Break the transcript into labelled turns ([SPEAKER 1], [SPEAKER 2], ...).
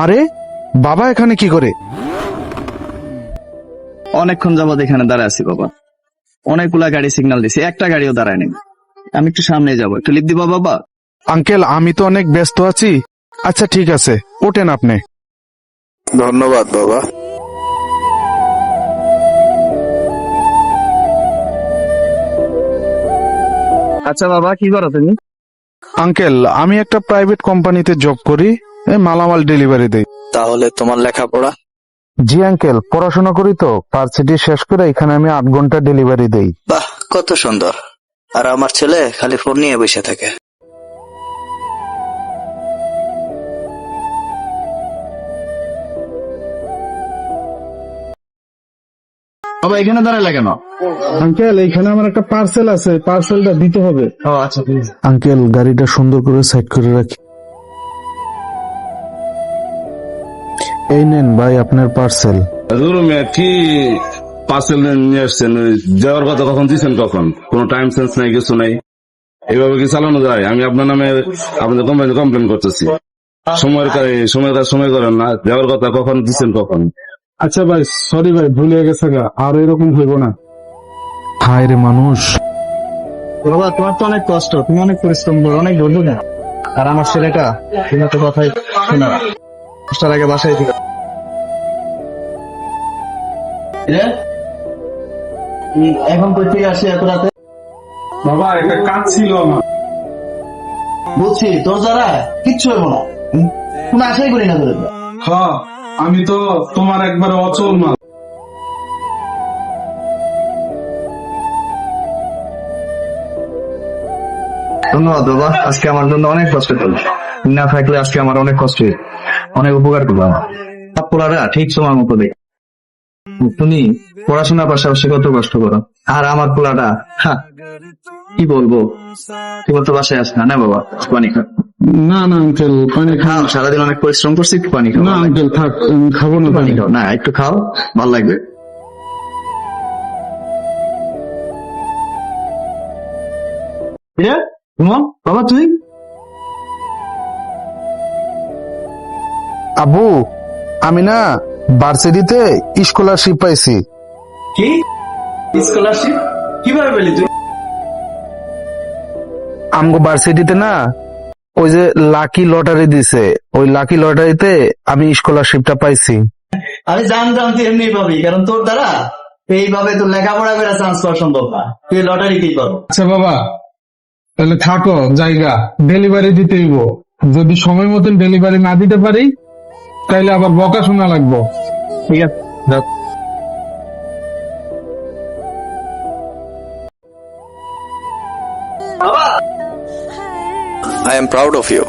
[SPEAKER 1] আরে বাবা এখানে কি করে?
[SPEAKER 2] অনেকক্ষণ যাবত এখানে দাঁড়ায় আছি বাবা, অনেকগুলা গাড়ি সিগন্যাল দিছি, একটা গাড়িও দাঁড়ায় নেই। আমি একটু সামনে যাবো, একটু লিফট দিবা বাবা?
[SPEAKER 1] আঙ্কেল আমি তো অনেক ব্যস্ত আছি। আচ্ছা ঠিক আছে, ওঠেন আপনি।
[SPEAKER 3] ধন্যবাদ বাবা।
[SPEAKER 2] আচ্ছা বাবা, কি করো তুমি?
[SPEAKER 1] আঙ্কেল আমি একটা প্রাইভেট কোম্পানিতে জব করি, মালামাল ডেলিভারি দেই।
[SPEAKER 3] তাহলে তোমার লেখাপড়া?
[SPEAKER 1] জি আঙ্কেল, পড়াশোনা করি তো, ভার্সিটি শেষ করে এখানে আমি 8 ঘন্টা ডেলিভারি দেই।
[SPEAKER 3] বাহ, কত সুন্দর। আর আমার ছেলে খালি ফোন নিয়ে বসে থাকে।
[SPEAKER 2] বাবা এখানে দাঁড়ালে কেন?
[SPEAKER 1] আঙ্কেল এখানে আমার একটা পার্সেল আছে, পার্সেলটা দিতে হবে।
[SPEAKER 2] ও আচ্ছা,
[SPEAKER 1] আঙ্কেল গাড়িটা সুন্দর করে সাইড করে রাখি। এই নেন ভাই আপনার পার্সেল।
[SPEAKER 4] কি পার্সেল নিয়ে আসছেন? যাওয়ার কথা কখন দিচ্ছেন? কখন? কোনো টাইম সেন্স নাই, কিছু নাই। এইভাবে কি চালানো যায়? আমি আপনার নামে আপনাদের কোম্পানি কমপ্লেন করতেছি। সময়ের কাজ সময় করেন না। যাওয়ার কথা কখন দিচ্ছেন? কখন?
[SPEAKER 1] আচ্ছা ভাই সরি ভাই, ভুলে গেছে গা, আর এরকম হইব না। হায় রে মানুষ।
[SPEAKER 2] বাবা তোমার তো অনেক কষ্ট, তুমি অনেক পরিশ্রম করো, অনেক ধৈর্য না। আর আমার ছেলেটা তুমি তো কথাই শোনা, দশটার আগে বাসায় থেকে এখন কই থেকে আসি এত রাতে?
[SPEAKER 1] বাবা একটা কাজ ছিল আমার।
[SPEAKER 2] বলছি তোর দ্বারা কিচ্ছু হবো না, কোনো আশাই করি না তোর।
[SPEAKER 1] হ্যাঁ আমি তো তোমার একবারে অচল মাল।
[SPEAKER 2] ধন্যবাদ বাবা, আজকে আমার জন্য অনেক কষ্ট করলো। না থাকলে আজকে আমার অনেক কষ্ট হয়েছে, অনেক উপকার করবো। সব পোলারা ঠিক সময় মতো দেখ, তুমি পড়াশোনার পাশাপাশি কত কষ্ট করো। আর আমার পোলাটা কি বলবো, তুমি তো বাসায় আস না। না বাবা, পানি খা।
[SPEAKER 1] না না আঙ্কেল পানি খাও।
[SPEAKER 2] খাও, সারাদিন অনেক পরিশ্রম করছি, একটু পানি খাও।
[SPEAKER 1] না আঙ্কেল থাক, আমি খাবো না
[SPEAKER 2] পানি খাও, না একটু খাও, ভালো লাগবে। বাবা তুই?
[SPEAKER 1] আব্বু আমি না ভার্সিটিতে স্কলারশিপ পাইছি।
[SPEAKER 2] কি স্কলারশিপ? কিভাবে পেলি তুই?
[SPEAKER 1] আমগো ভার্সিটিতে না ওই যে লাকি লটারি দিছে, ওই লাকি লটারিতে আমি স্কলারশিপটা পাইছি।
[SPEAKER 2] আমি জানতাম তুই এমনি পাবি, কারণ তোর দ্বারা এইভাবে তোর লেখাপড়া করে চান্স পাওয়া সম্ভব না, তুই লটারিতেই পাবো।
[SPEAKER 1] আচ্ছা বাবা তাহলে থাকো, জায়গা ডেলিভারি দিতে হইব। যদি সময় মতন ডেলিভারি না দিতে পারি তাইলে আবার বকা শোনা লাগবো।
[SPEAKER 2] ঠিক আছে যাও।
[SPEAKER 3] I am proud of you.